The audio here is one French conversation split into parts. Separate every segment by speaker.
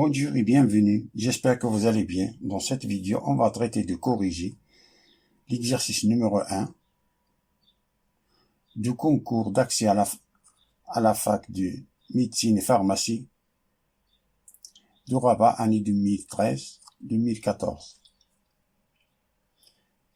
Speaker 1: Bonjour et bienvenue, j'espère que vous allez bien. Dans cette vidéo, on va traiter de corriger l'exercice numéro 1 du concours d'accès à la fac de médecine et pharmacie du Rabat année 2013-2014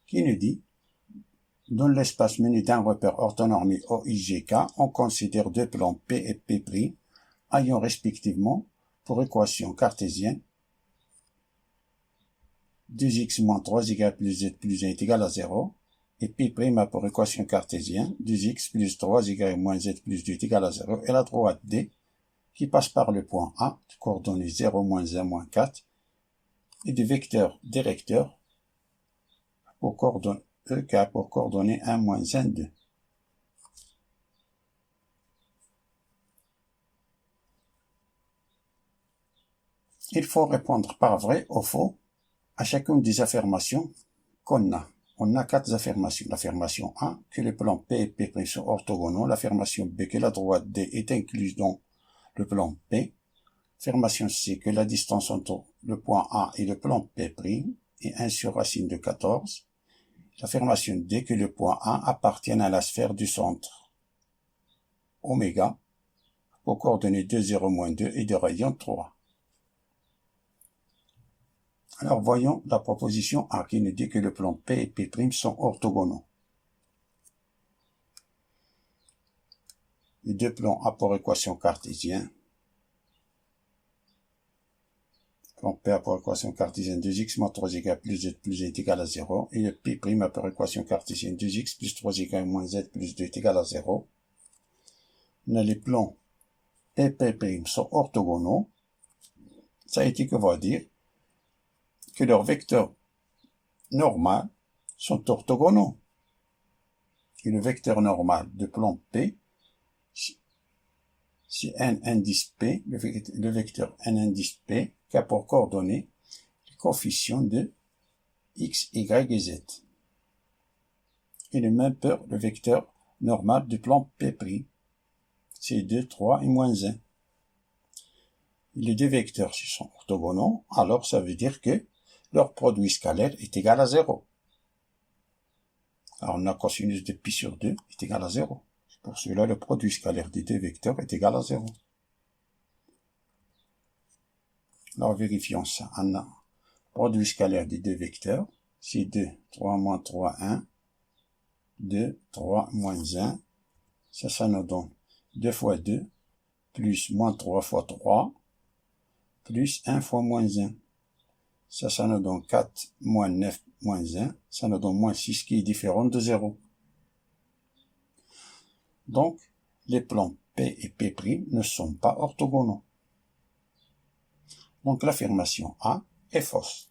Speaker 1: qui nous dit: dans l'espace menu d'un repère orthonormé OIGK, on considère deux plans P et P' ayant respectivement pour équation cartésienne 2x moins 3y plus z plus 1 est égal à 0, et P' a pour équation cartésienne 2x plus 3y moins z plus 2 est égal à 0, et la droite D qui passe par le point A, de coordonnées 0, moins 1, moins 4, et du vecteur directeur pour coordonnées E qui a pour coordonnées 1, moins 1, 2. Il faut répondre par vrai ou faux à chacune des affirmations qu'on a. On a 4 affirmations. L'affirmation A, que le plan P et P' sont orthogonaux. L'affirmation B, que la droite D est incluse dans le plan P. L'affirmation C, que la distance entre le point A et le plan P' est 1 sur racine de 14. L'affirmation D, que le point A appartient à la sphère du centre oméga aux coordonnées 2, 0, moins 2 et de rayon 3. Alors voyons la proposition A qui nous dit que le plan P et P' sont orthogonaux. Les deux plans A pour équation cartésienne. Plan P a pour équation cartésienne 2x moins 3y plus z plus 1 est égal à 0. Et le P' a pour équation cartésienne 2x plus 3y moins z plus 2 est égal à 0. On a les plans P et P' sont orthogonaux. Ça a été que va dire que leurs vecteurs normaux sont orthogonaux. Et le vecteur normal de plan P, c'est un indice P, le vecteur n indice P, qui a pour coordonnées les coefficients de x, y et z. Et le même pour le vecteur normal du plan P', c'est 2, 3 et moins 1. Et les deux vecteurs sont orthogonaux, alors ça veut dire que leur produit scalaire est égal à 0. Alors on a cosinus de pi sur 2 est égal à 0. Pour cela, le produit scalaire des deux vecteurs est égal à 0. Alors vérifions ça. On a produit scalaire des deux vecteurs, c'est 2, 3 moins 3, 1, 2, 3 moins 1. Ça nous donne 2 fois 2, plus moins 3 fois 3, plus 1 fois moins 1. Ça nous donne 4 moins 9 moins 1. Ça nous donne moins 6 qui est différent de 0. Donc, les plans P et P' ne sont pas orthogonaux. Donc, l'affirmation A est fausse.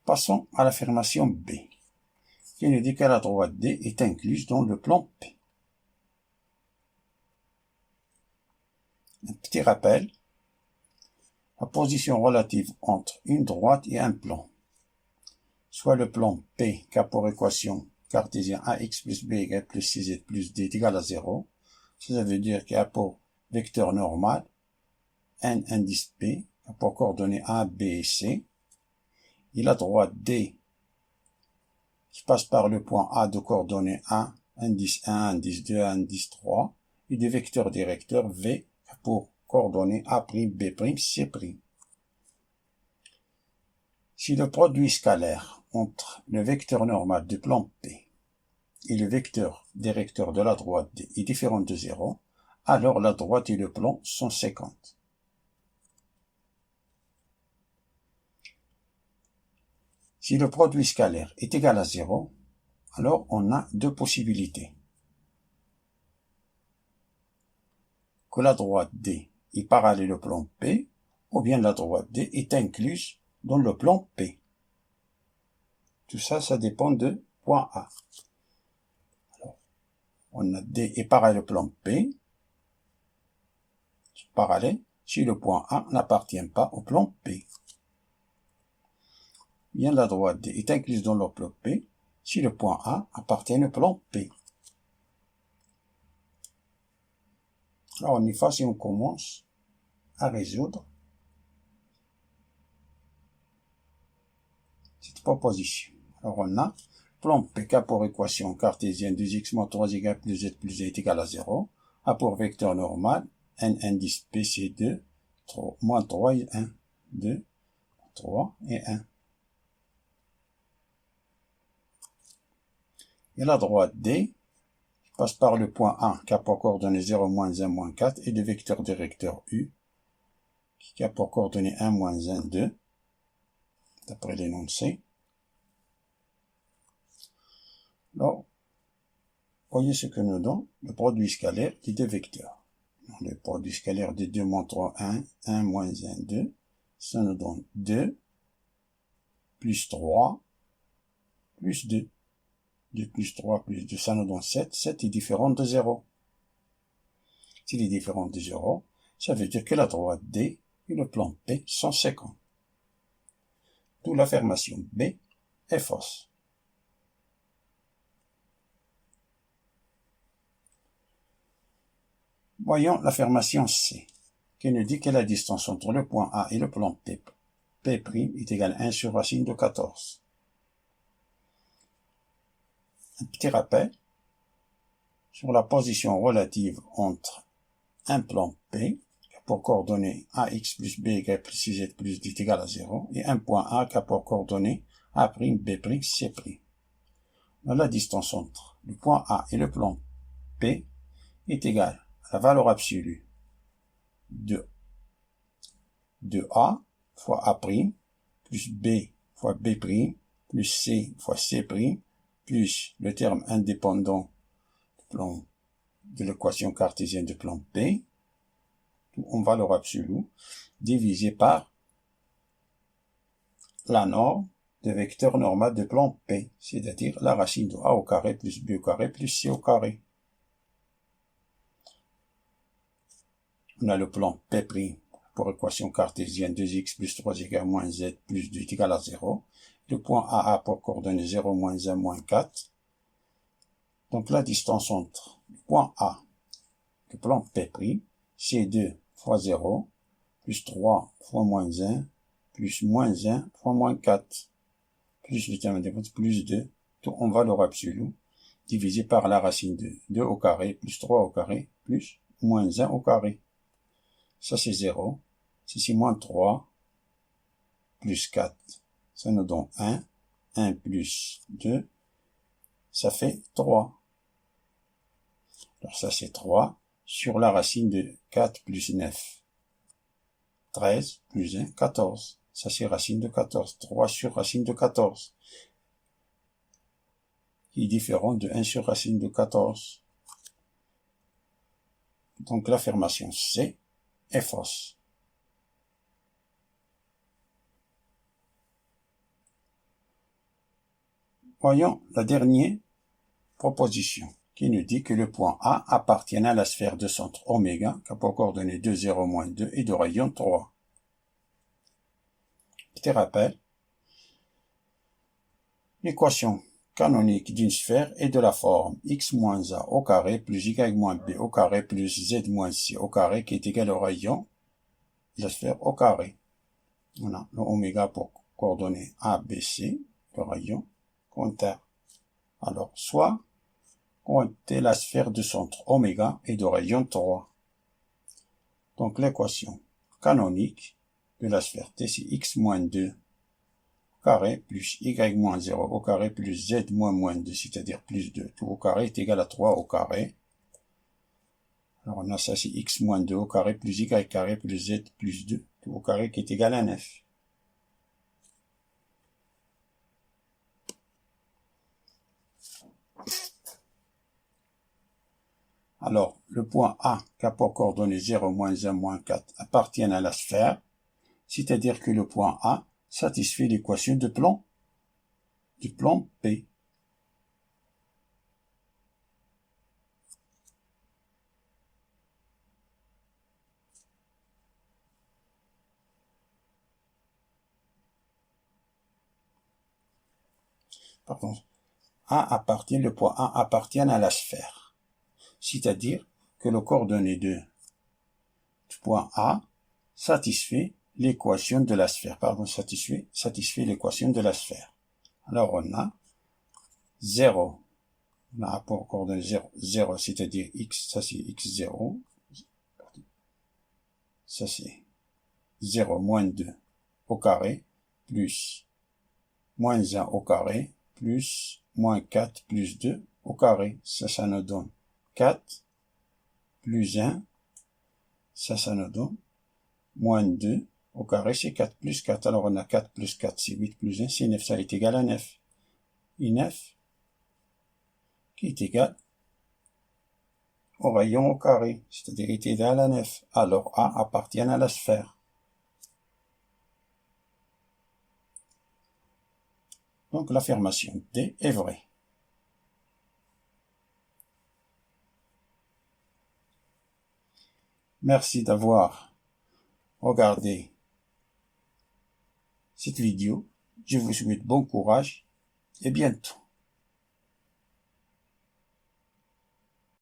Speaker 1: Passons à l'affirmation B, qui nous dit que la droite D est incluse dans le plan P. Un petit rappel, la position relative entre une droite et un plan, soit le plan P qui a pour équation cartésienne ax plus by plus cz plus d est égal à 0, ça veut dire qu'il y a pour vecteur normal n indice P, qui a pour coordonnées A, B et C, et la droite D qui passe par le point A de coordonnées 1, indice 1, indice 2, indice 3, et des vecteurs directeurs V pour coordonnées A', B', C'. Si le produit scalaire entre le vecteur normal du plan P et le vecteur directeur de la droite D est différent de 0, alors la droite et le plan sont séquentes. Si le produit scalaire est égal à 0, alors on a deux possibilités. Que la droite D est parallèle au plan P, ou bien la droite D est incluse dans le plan P. Tout ça, ça dépend de point A. Alors, on a D est parallèle au plan P, parallèle, si le point A n'appartient pas au plan P. Bien la droite D est incluse dans le plan P, si le point A appartient au plan P. Alors on y va et on commence à résoudre cette proposition. Alors on a plan PK pour équation cartésienne 2x moins 3y plus z plus z est égal à 0. A pour vecteur normal, n indice P c'est 2, moins 3 et 1. 2, 3 et 1. Et la droite D passe par le point A qui a pour coordonnées 0, moins 1, moins 4 et de vecteur directeur U qui a pour coordonnées 1, moins 1, 2 d'après l'énoncé. Alors, voyez ce que nous donne le produit scalaire des deux vecteurs. Le produit scalaire des 2 moins 3, 1, 1 moins 1, 2. Ça nous donne 2 plus 3 plus 2. 2 plus 3 plus 2, ça nous donne 7. 7 est différent de 0. S'il est différent de 0, ça veut dire que la droite D et le plan P sont séquents. D'où l'affirmation B est fausse. Voyons l'affirmation C, qui nous dit que la distance entre le point A et le plan P' est égale à 1 sur racine de 14. Un petit rappel sur la position relative entre un plan P, qui a pour coordonnées AX plus BY plus CZ plus D est égal à 0, et un point A qui a pour coordonnées A', B', C'. La distance entre le point A et le plan P est égale la valeur absolue de A fois A', plus B fois B', plus C fois C', plus le terme indépendant de l'équation cartésienne de plan P, en valeur absolue, divisé par la norme de vecteur normal de plan P, c'est-à-dire la racine de A au carré plus B au carré plus C au carré. On a le plan P' pour équation cartésienne 2x plus 3y moins z plus 2 est égal à 0. Le point AA pour coordonnées 0, moins 1, moins 4. Donc la distance entre le point A et le plan P', c'est 2 fois 0, plus 3 fois moins 1, plus moins 1 fois moins 4, plus le terme indépendant, plus 2, tout en valeur absolue, divisé par la racine de 2 au carré, plus 3 au carré, plus moins 1 au carré. Ça c'est 0, c'est moins 3, plus 4, ça nous donne 1, 1 plus 2, ça fait 3. Alors ça c'est 3 sur la racine de 4 plus 9. 13 plus 1, 14. Ça c'est racine de 14. 3 sur racine de 14. Qui est différent de 1 sur racine de 14. Donc l'affirmation C est fausse. Voyons la dernière proposition qui nous dit que le point A appartient à la sphère de centre oméga qui a pour coordonnées 2, 0, moins 2 et de rayon 3. Petit rappel, l'équation canonique d'une sphère est de la forme x moins a au carré plus y moins b au carré plus z moins c au carré qui est égal au rayon de la sphère au carré. On a le oméga pour coordonnées a, b, c, le rayon compteur. Alors, soit compter la sphère de centre oméga et de rayon 3. Donc l'équation canonique de la sphère T, c'est x moins 2 au carré plus y moins 0 au carré plus z moins 2, c'est-à-dire plus 2. Tout au carré est égal à 3 au carré. Alors on a ça, c'est x moins 2 au carré plus y carré plus z plus 2. Tout au carré qui est égal à 9. Alors, le point A, qui a pour coordonnées 0, moins 1, moins 4, appartient à la sphère, c'est-à-dire que le point A satisfait l'équation du plan P. Pardon. Le point A appartient à la sphère. C'est-à-dire que le coordonnée de point A satisfait l'équation de la sphère. Satisfait l'équation de la sphère. Alors on a 0. On a un rapport coordonnées 0, 0 c'est-à-dire x, ça c'est x0. Ça c'est 0 moins 2 au carré, plus moins 1 au carré, plus moins 4 plus 2 au carré. Ça nous donne 4 plus 1. Ça nous donne moins 2 au carré, c'est 4 plus 4. Alors on a 4 plus 4, c'est 8 plus 1, c'est 9. Ça est égal à 9. Et 9 qui est égal au rayon au carré, c'est-à-dire est égal à 9. Alors A appartient à la sphère. Donc l'affirmation D est vraie. Merci d'avoir regardé cette vidéo. Je vous souhaite bon courage et bientôt.